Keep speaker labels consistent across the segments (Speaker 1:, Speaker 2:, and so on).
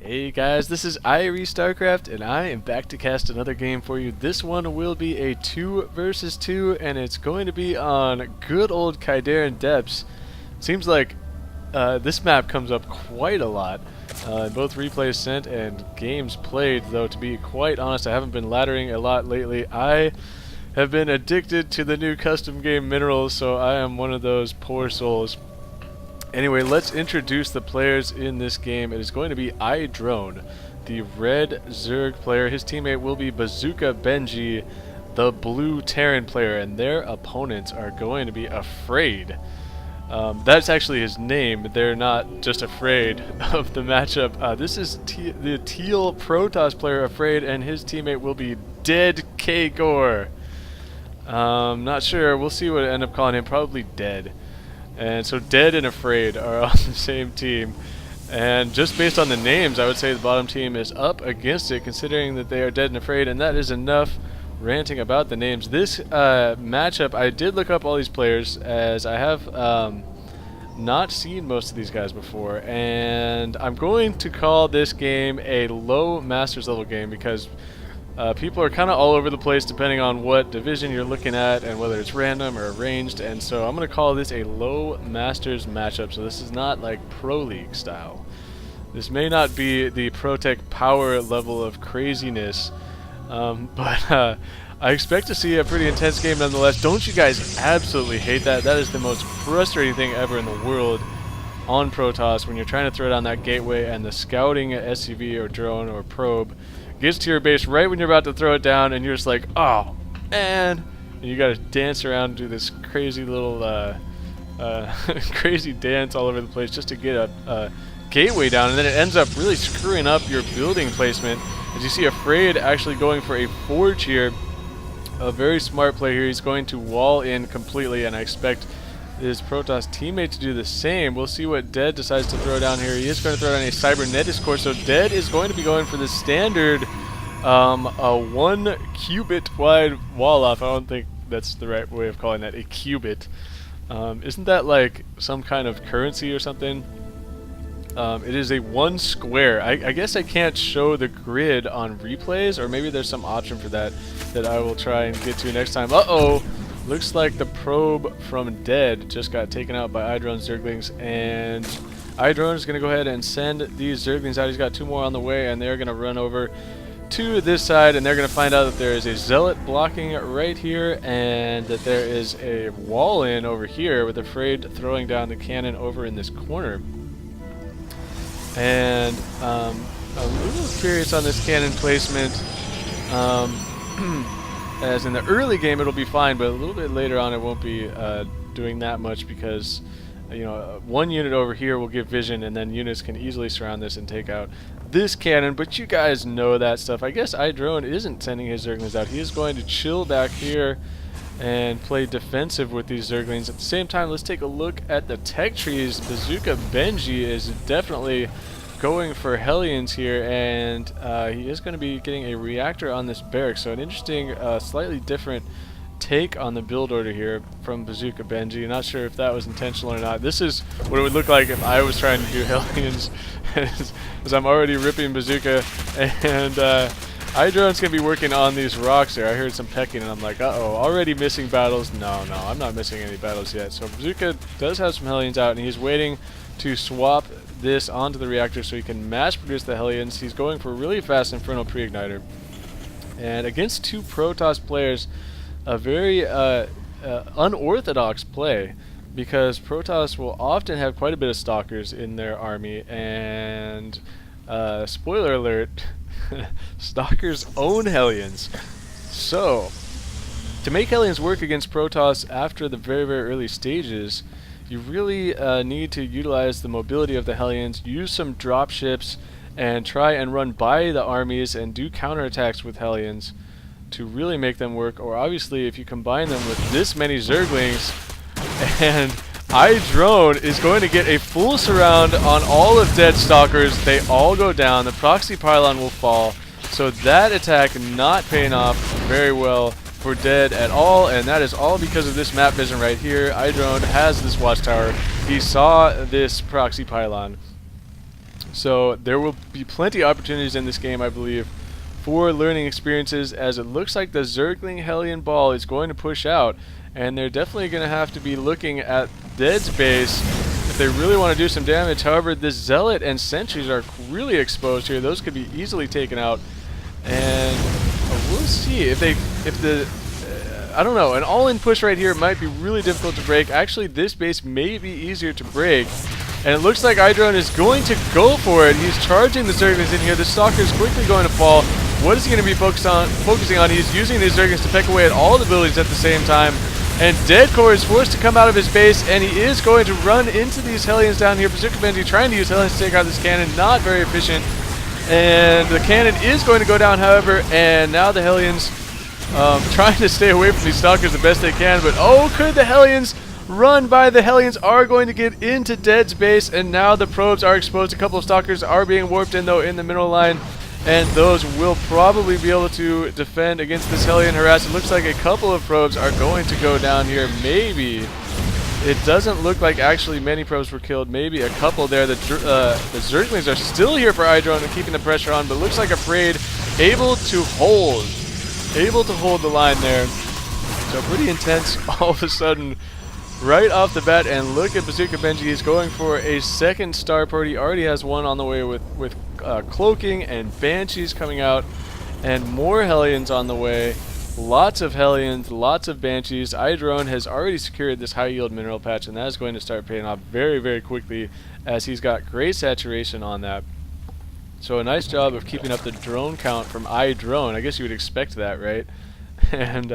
Speaker 1: Hey guys, this is IrieStarcraft, and I am back to cast another game for you. This one will be a 2 versus 2, and it's going to be on good old Khydarin Depths. Seems like this map comes up quite a lot. Both replays sent and games played, though to be quite honest, I haven't been laddering a lot lately. I have been addicted to the new custom game minerals, so I am one of those poor souls. Anyway, let's introduce the players in this game. It is going to be iDrone, the red Zerg player. His teammate will be BazookaBenji, the blue Terran player, and their opponents are going to be Afraid. That's actually his name. They're not just afraid of the matchup. This is the teal Protoss player, Afraid, and his teammate will be DEADkGoR. Not sure. We'll see what I end up calling him. Probably Dead. And so Dead and Afraid are on the same team. And just based on the names, I would say the bottom team is up against it, considering that they are Dead and Afraid, and that is enough ranting about the names. This matchup, I did look up all these players, as I have not seen most of these guys before, and I'm going to call this game a low Masters level game because people are kind of all over the place depending on what division you're looking at and whether it's random or arranged, and so I'm going to call this a low Masters matchup. So this is not like Pro League style. This may not be the ProTech power level of craziness, but I expect to see a pretty intense game nonetheless. Don't you guys absolutely hate that? That is the most frustrating thing ever in the world on Protoss, when you're trying to throw down that gateway and the scouting SCV or drone or probe gets to your base right when you're about to throw it down, and you're just like, oh man, and you gotta dance around and do this crazy little crazy dance all over the place just to get a gateway down, and then it ends up really screwing up your building placement. As you see, Afraid actually going for a forge here. A very smart play here. He's going to wall in completely, and I expect his Protoss teammate to do the same. We'll see what Dead decides to throw down here. He is going to throw down a Cybernetic core, so Dead is going to be going for the standard a 1 cubit wide wall off. I don't think that's the right way of calling that a cubit. Isn't that like some kind of currency or something? It is a 1 square. I guess I can't show the grid on replays, or maybe there's some option for that I will try and get to next time. Uh-oh! Looks like the probe from Dead just got taken out by iDrone Zerglings, and iDrone is going to go ahead and send these Zerglings out. He's got 2 more on the way, and they're going to run over to this side, and they're going to find out that there is a Zealot blocking right here, and that there is a wall in over here with Afraid throwing down the cannon over in this corner. And I'm a little curious on this cannon placement. As in the early game it'll be fine, but a little bit later on it won't be doing that much, because you know, 1 unit over here will give vision, and then units can easily surround this and take out this cannon. But you guys know that stuff. I guess iDrone isn't sending his Zerglings out. He is going to chill back here and play defensive with these Zerglings. At the same time, let's take a look at the tech trees. BazookaBenji is definitely going for Hellions here, and he is going to be getting a reactor on this barrack. So an interesting, slightly different take on the build order here from BazookaBenji. Not sure if that was intentional or not. This is what it would look like if I was trying to do Hellions, as I'm already ripping Bazooka, and iDrone's going to be working on these rocks there. I heard some pecking, and I'm like, uh-oh, already missing battles. No, I'm not missing any battles yet. So Bazooka does have some Hellions out, and he's waiting to swap this onto the reactor so he can mass produce the Hellions. He's going for a really fast Infernal Pre-Igniter. And against 2 Protoss players, a very unorthodox play, because Protoss will often have quite a bit of Stalkers in their army, and spoiler alert, Stalkers own Hellions. So to make Hellions work against Protoss after the very, very early stages, you really need to utilize the mobility of the Hellions, use some dropships, and try and run by the armies and do counterattacks with Hellions to really make them work. Or obviously, if you combine them with this many Zerglings, and iDrone is going to get a full surround on all of Dead Stalkers. They all go down. The proxy pylon will fall. So that attack not paying off very well for Dead at all, and that is all because of this map vision right here. iDrone has this watchtower. He saw this proxy pylon. So there will be plenty of opportunities in this game, I believe, for learning experiences, as it looks like the Zergling Hellion Ball is going to push out, and they're definitely going to have to be looking at Dead's base if they really want to do some damage. However, this Zealot and Sentries are really exposed here. Those could be easily taken out, and we'll see if the I don't know, an all-in push right here might be really difficult to break. Actually, this base may be easier to break, and it looks like iDrone is going to go for it. He's charging the Zerglings in here. The Stalker is quickly going to fall. What is he going to be focusing on? He's using these Zerglings to peck away at all the abilities at the same time. And DEADkGoR is forced to come out of his base, and he is going to run into these Hellions down here. BazookaBenji trying to use Hellions to take out this cannon. Not very efficient. And the cannon is going to go down, however, and now the Hellions trying to stay away from these Stalkers the best they can. But oh, could the Hellions run by? The Hellions are going to get into Dead's base, and now the probes are exposed. A couple of Stalkers are being warped in, though, in the mineral line, and those will probably be able to defend against this Hellion harass. It looks like a couple of probes are going to go down here. Maybe. It doesn't look like actually many probes were killed. Maybe a couple there. The Zerglings are still here for iDrone and keeping the pressure on, but looks like Afraid able to hold the line there. So pretty intense all of a sudden right off the bat. And look at BazookaBenji. He's going for a second starport. He already has one on the way with cloaking and banshees coming out, and more Hellions on the way. Lots of Hellions, lots of banshees. iDrone has already secured this high yield mineral patch, and that is going to start paying off very, very quickly, as he's got great saturation on that. So a nice job of keeping up the drone count from iDrone. I guess you would expect that, right? And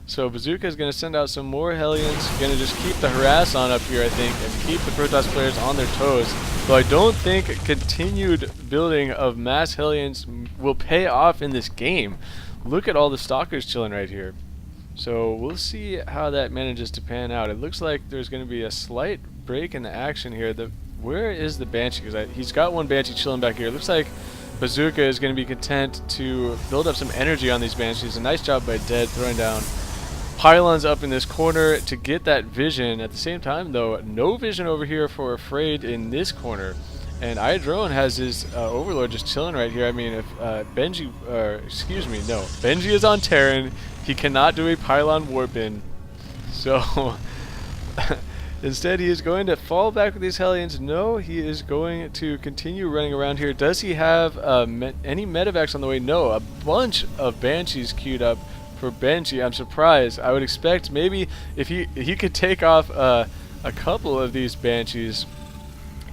Speaker 1: so Bazooka is going to send out some more Hellions. Going to just keep the harass on up here, I think, and keep the Protoss players on their toes. Though I don't think continued building of mass Hellions will pay off in this game. Look at all the Stalkers chilling right here. So we'll see how that manages to pan out. It looks like there's going to be a slight break in the action here. Where is the Banshee? Because he's got one Banshee chilling back here. It looks like Bazooka is going to be content to build up some energy on these Banshees. A nice job by Dead throwing down pylons up in this corner to get that vision. At the same time, though, no vision over here for Afraid in this corner. And iDrone has his Overlord just chilling right here. I mean, if Benji is on Terran, he cannot do a pylon warp in. So instead, he is going to fall back with these Hellions. No, he is going to continue running around here. Does he have any medevacs on the way? No, a bunch of Banshees queued up for Benji. I'm surprised. I would expect maybe if he could take off a couple of these Banshees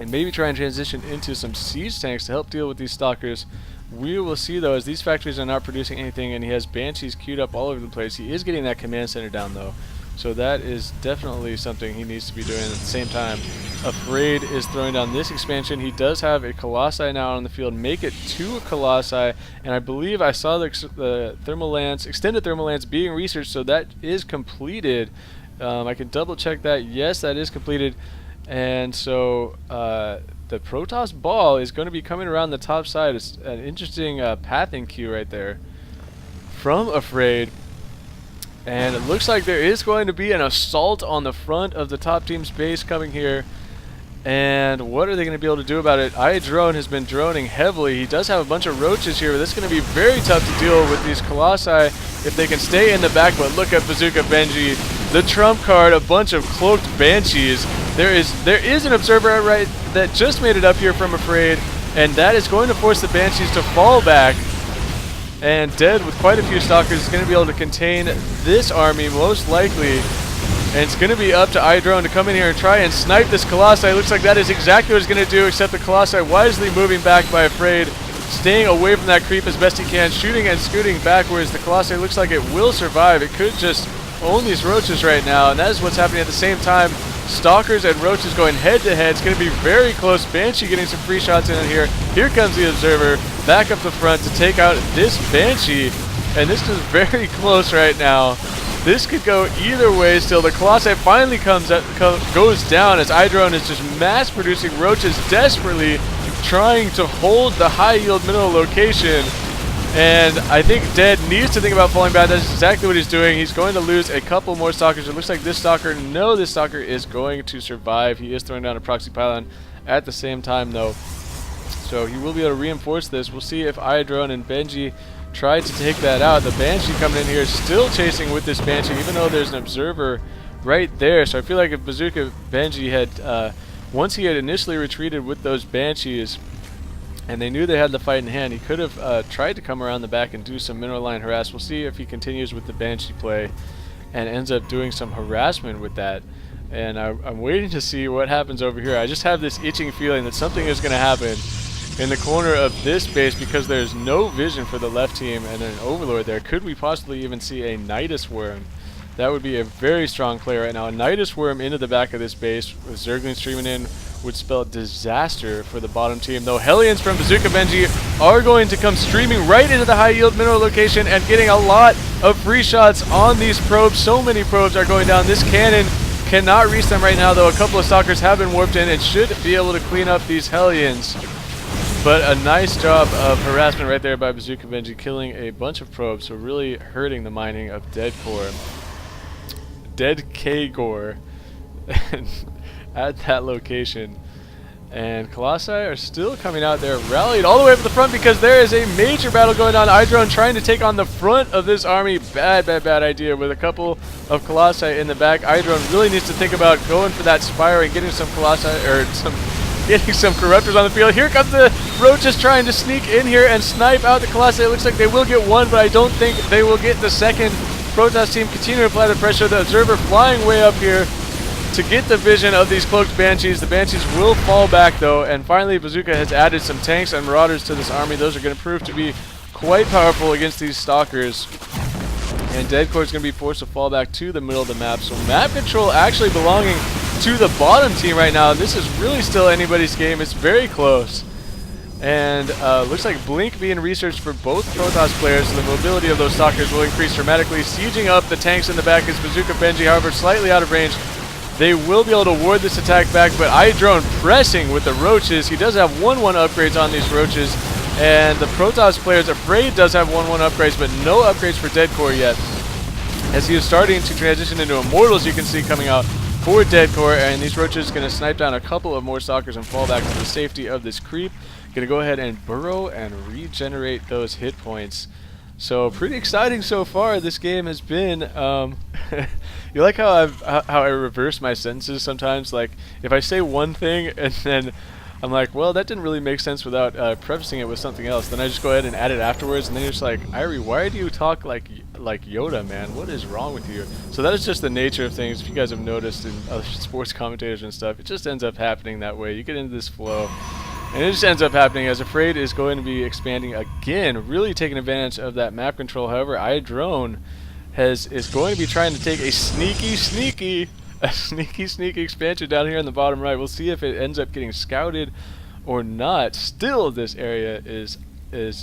Speaker 1: and maybe try and transition into some siege tanks to help deal with these Stalkers. We will see, though, as these factories are not producing anything, and he has Banshees queued up all over the place. He is getting that command center down, though, so that is definitely something he needs to be doing. At the same time, Afraid is throwing down this expansion. He does have a Colossi now on the field. Make it 2 Colossi, and I believe I saw the thermal lance, extended thermal lance being researched, so that is completed. I can double check that. Yes, that is completed. And so the Protoss ball is going to be coming around the top side. It's an interesting pathing cue right there from Afraid. And it looks like there is going to be an assault on the front of the top team's base coming here. And what are they going to be able to do about it? iDrone has been droning heavily. He does have a bunch of roaches here, but this is going to be very tough to deal with these Colossi if they can stay in the back. But look at BazookaBenji, the trump card, a bunch of cloaked Banshees. There is an observer right that just made it up here from Afraid, and that is going to force the Banshees to fall back. And Dead, with quite a few Stalkers, is going to be able to contain this army most likely. And it's going to be up to iDrone to come in here and try and snipe this Colossi. It looks like that is exactly what he's going to do, except the Colossi wisely moving back by Afraid, staying away from that creep as best he can, shooting and scooting backwards. The Colossi looks like it will survive. It could just own these roaches right now, and that is what's happening at the same time. Stalkers and roaches going head to head. It's going to be very close. Banshee getting some free shots in here. Here comes the observer back up the front to take out this Banshee, and this is very close right now. This could go either way still. The Colossi finally goes down as iDrone is just mass producing roaches, desperately trying to hold the high yield mineral location. And I think Dead needs to think about falling back. That's exactly what he's doing. He's going to lose a couple more Stalkers. It looks like this Stalker, no, this Stalker is going to survive. He is throwing down a proxy pylon at the same time, though. So he will be able to reinforce this. We'll see if iDrone and Benji try to take that out. The Banshee coming in here is still chasing with this Banshee, even though there's an observer right there. So I feel like if BazookaBenji had, once he had initially retreated with those Banshees, and they knew they had the fight in hand, he could have tried to come around the back and do some mineral line harass. We'll see if he continues with the Banshee play and ends up doing some harassment with that. And I'm waiting to see what happens over here. I just have this itching feeling that something is going to happen in the corner of this base because there's no vision for the left team and an Overlord there. Could we possibly even see a Nidus Worm? That would be a very strong play right now. A Nidus Worm into the back of this base with Zergling streaming in would spell disaster for the bottom team. Though Hellions from BazookaBenji are going to come streaming right into the high yield mineral location and getting a lot of free shots on these probes. So many probes are going down. This cannon cannot reach them right now, though a couple of stalkers have been warped in and should be able to clean up these Hellions. But a nice job of harassment right there by BazookaBenji, killing a bunch of probes, so really hurting the mining of DEADkGoR at that location. And Colossi are still coming out there, rallied all the way up to the front because there is a major battle going on. iDrone trying to take on the front of this army. Bad idea with a couple of Colossi in the back. iDrone really needs to think about going for that Spire and getting some Colossi, or getting some Corruptors on the field. Here comes the Roaches trying to sneak in here and snipe out the Colossi. It looks like they will get one, but I don't think they will get the second. Protoss team continue to apply the pressure. The Observer flying way up here to get the vision of these cloaked Banshees. The Banshees will fall back though, and finally Bazooka has added some tanks and Marauders to this army. Those are going to prove to be quite powerful against these Stalkers. And DEADkGoR is going to be forced to fall back to the middle of the map. So map control actually belonging to the bottom team right now. This is really still anybody's game. It's very close. And looks like Blink being researched for both Protoss players, so the mobility of those Stalkers will increase dramatically. Sieging up the tanks in the back is BazookaBenji, however, slightly out of range. They will be able to ward this attack back, but iDrone pressing with the Roaches. He does have 1-1 upgrades on these Roaches, and the Protoss players afraid does have 1-1 upgrades, but no upgrades for DEADkGoR yet. As he is starting to transition into Immortals, you can see coming out for DEADkGoR, and these Roaches going to snipe down a couple of more Stalkers and fall back to the safety of this creep. Going to go ahead and burrow and regenerate those hit points. So pretty exciting so far. This game has been. You like how I reverse my sentences sometimes? Like if I say one thing and then I'm like, well, that didn't really make sense without prefacing it with something else. Then I just go ahead and add it afterwards, and then you're just like, Irie, why do you talk like Yoda, man? What is wrong with you? So that is just the nature of things. If you guys have noticed in other sports commentators and stuff, it just ends up happening that way. You get into this flow. And it just ends up happening as Afraid is going to be expanding again, really taking advantage of that map control. However, iDrone is going to be trying to take a sneaky expansion down here in the bottom right. We'll see if it ends up getting scouted or not. Still, this area is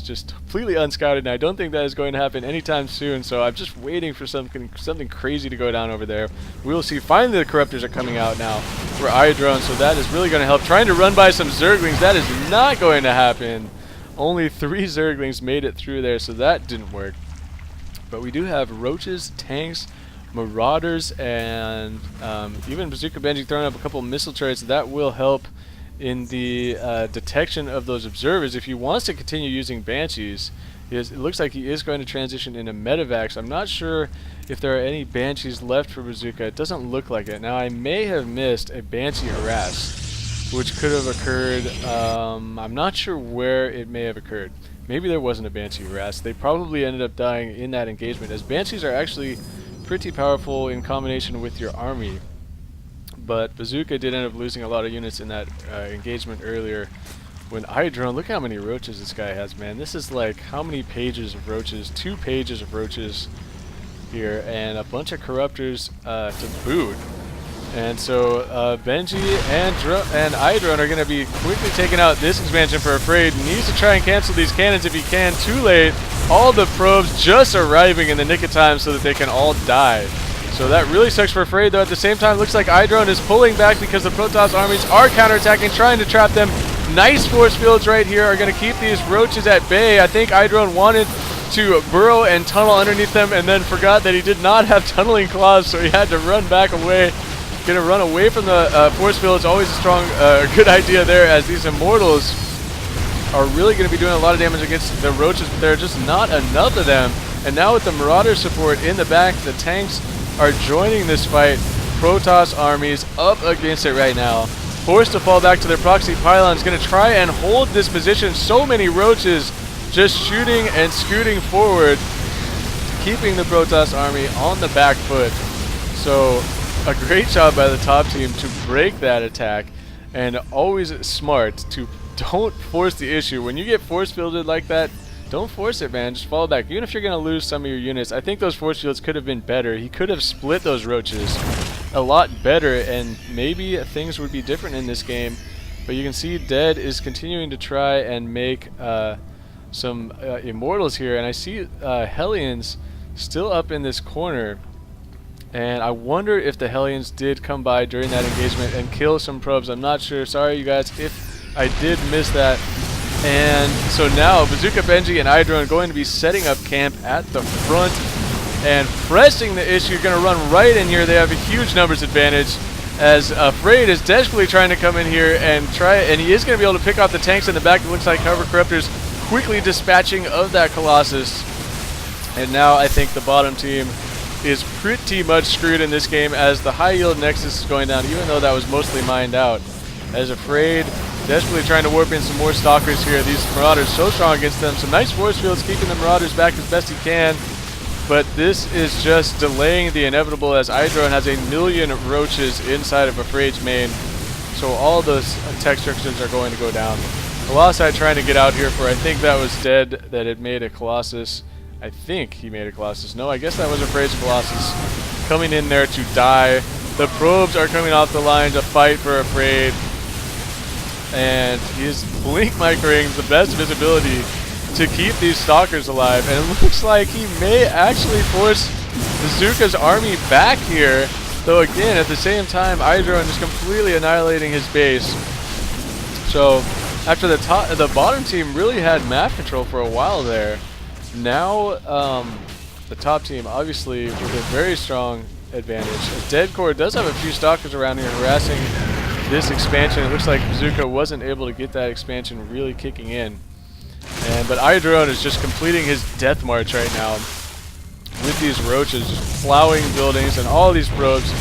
Speaker 1: just completely unscouted, and I don't think that is going to happen anytime soon. So I'm just waiting for something crazy to go down over there. We will see. Finally, the Corruptors are coming out now for iDrone, so that is really going to help. Trying to run by some Zerglings, that is not going to happen. Only 3 Zerglings made it through there, so that didn't work. But we do have Roaches, tanks, Marauders, and even BazookaBenji throwing up a couple missile turrets. That will help in the detection of those observers. If he wants to continue using Banshees, it looks like he is going to transition into Medivacs. I'm not sure if there are any Banshees left for Bazooka. It doesn't look like it. Now, I may have missed a Banshee harass, which could have occurred. I'm not sure where it may have occurred. Maybe there wasn't a Banshee harass. They probably ended up dying in that engagement, as Banshees are actually pretty powerful in combination with your army. But Bazooka did end up losing a lot of units in that engagement earlier. When iDrone, look how many Roaches this guy has, man. This is like how many pages of Roaches? 2 pages of Roaches here, and a bunch of Corruptors to boot. And so Benji and iDrone are going to be quickly taking out this expansion for Afraid. Needs to try and cancel these cannons if he can. Too late. All the probes just arriving in the nick of time so that they can all die. So that really sucks for Afraid, though. At the same time, looks like iDrone is pulling back because the Protoss armies are counterattacking, trying to trap them. Nice force fields right here are going to keep these Roaches at bay. I think iDrone wanted to burrow and tunnel underneath them and then forgot that he did not have tunneling claws, so he had to run back away. Going to run away from the force field is always a strong, good idea there, as these Immortals are really going to be doing a lot of damage against the roaches, but there are just not enough of them. And now with the Marauder support in the back, the tanks are joining this fight. Protoss armies up against it right now. Forced to fall back to their proxy pylons, going to try and hold this position. So many roaches just shooting and scooting forward, keeping the Protoss army on the back foot. So a great job by the top team to break that attack, and always smart to don't force the issue. When you get force fielded like that, don't force it, man. Just fall back. Even if you're going to lose some of your units, I think those force fields could have been better. He could have split those roaches a lot better, and maybe things would be different in this game. But you can see Dead is continuing to try and make some Immortals here, and I see Hellions still up in this corner. And I wonder if the Hellions did come by during that engagement and kill some probes. I'm not sure. Sorry, you guys, if I did miss that. And so now BazookaBenji and iDrone going to be setting up camp at the front and pressing the issue. Going to run right in here. They have a huge numbers advantage, as Afraid is desperately trying to come in here and try, and he is going to be able to pick off the tanks in the back. It looks like Hover Corruptors quickly dispatching of that Colossus. And now I think the bottom team is pretty much screwed in this game, as the high yield Nexus is going down, even though that was mostly mined out. As Afraid desperately trying to warp in some more Stalkers here. These Marauders so strong against them. Some nice force fields keeping the Marauders back as best he can. But this is just delaying the inevitable, as iDrone has a million roaches inside of Afraid's main. So all those tech structures are going to go down. Colossi trying to get out here for, I think that was Dead that had made a Colossus. I think he made a Colossus. No, I guess that was Afraid's Colossus coming in there to die. The probes are coming off the line to fight for Afraid. And he's blink microing the best visibility to keep these Stalkers alive. And it looks like he may actually force Bazooka's army back here. Though again, at the same time, iDrone is completely annihilating his base. So after the bottom team really had map control for a while there. Now the top team obviously with a very strong advantage. DEADkGoR does have a few Stalkers around here harassing this expansion. It looks like Bazooka wasn't able to get that expansion really kicking in. But iDrone is just completing his death march right now with these roaches, just plowing buildings, and all these probes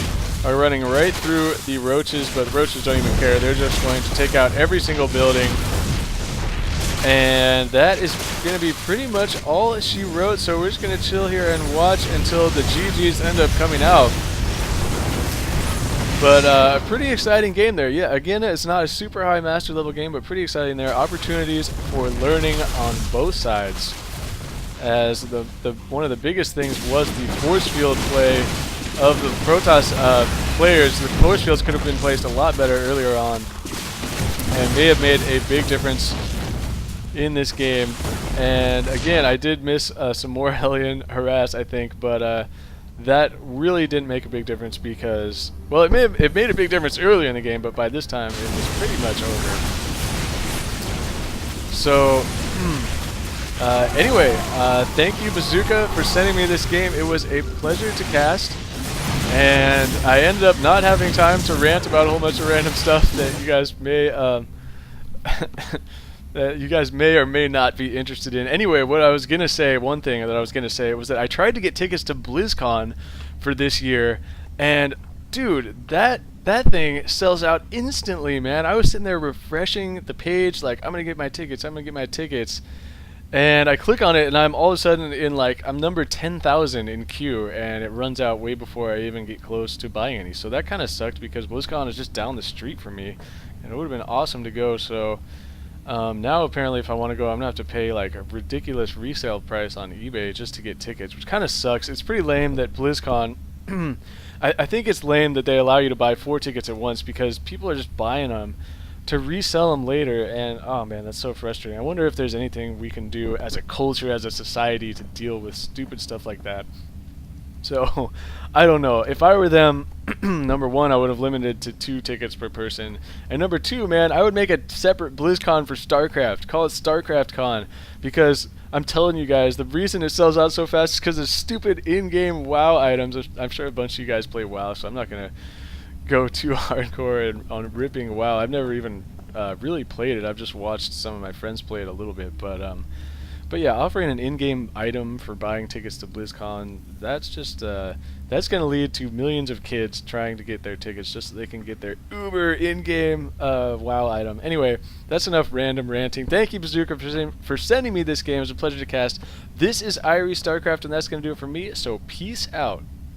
Speaker 1: are running right through the roaches, but the roaches don't even care. They're just going to take out every single building. And that is going to be pretty much all she wrote, so we're just going to chill here and watch until the GGs end up coming out. But a pretty exciting game there. Yeah, again, it's not a super high master level game, but pretty exciting there. Opportunities for learning on both sides. As one of the biggest things was the force field play of the Protoss players. The force fields could have been placed a lot better earlier on, and may have made a big difference in this game. And again, I did miss some more Hellion harass, I think, but that really didn't make a big difference because, well, it made a big difference earlier in the game, but by this time it was pretty much over. So anyway, thank you Bazooka for sending me this game. It was a pleasure to cast, and I ended up not having time to rant about a whole bunch of random stuff that you guys may that you guys may or may not be interested in. Anyway, what I was gonna say, one thing that I was gonna say was that I tried to get tickets to BlizzCon for this year, and dude, that thing sells out instantly, man. I was sitting there refreshing the page, like, I'm gonna get my tickets, and I click on it, and I'm all of a sudden in, like, I'm number 10,000 in queue, and it runs out way before I even get close to buying any. So that kind of sucked because BlizzCon is just down the street from me, and it would have been awesome to go. So now apparently if I want to go, I'm gonna have to pay like a ridiculous resale price on eBay just to get tickets, which kind of sucks. It's pretty lame that BlizzCon I think it's lame that they allow you to buy 4 tickets at once, because people are just buying them to resell them later, and oh man, that's so frustrating. I wonder if there's anything we can do as a culture, as a society, to deal with stupid stuff like that. So I don't know. If I were them, number one, I would have limited to 2 tickets per person, and number 2, man, I would make a separate BlizzCon for StarCraft. Call it StarCraft Con, because I'm telling you guys, the reason it sells out so fast is because of stupid in-game WoW items. I'm sure a bunch of you guys play WoW, so I'm not gonna go too hardcore on ripping WoW. I've never even really played it. I've just watched some of my friends play it a little bit, but yeah, offering an in-game item for buying tickets to BlizzCon, that's just that's going to lead to millions of kids trying to get their tickets just so they can get their uber in-game WoW item. Anyway, that's enough random ranting. Thank you, Bazooka, for sending me this game. It was a pleasure to cast. This is IrieStarcraft, and that's going to do it for me, so peace out.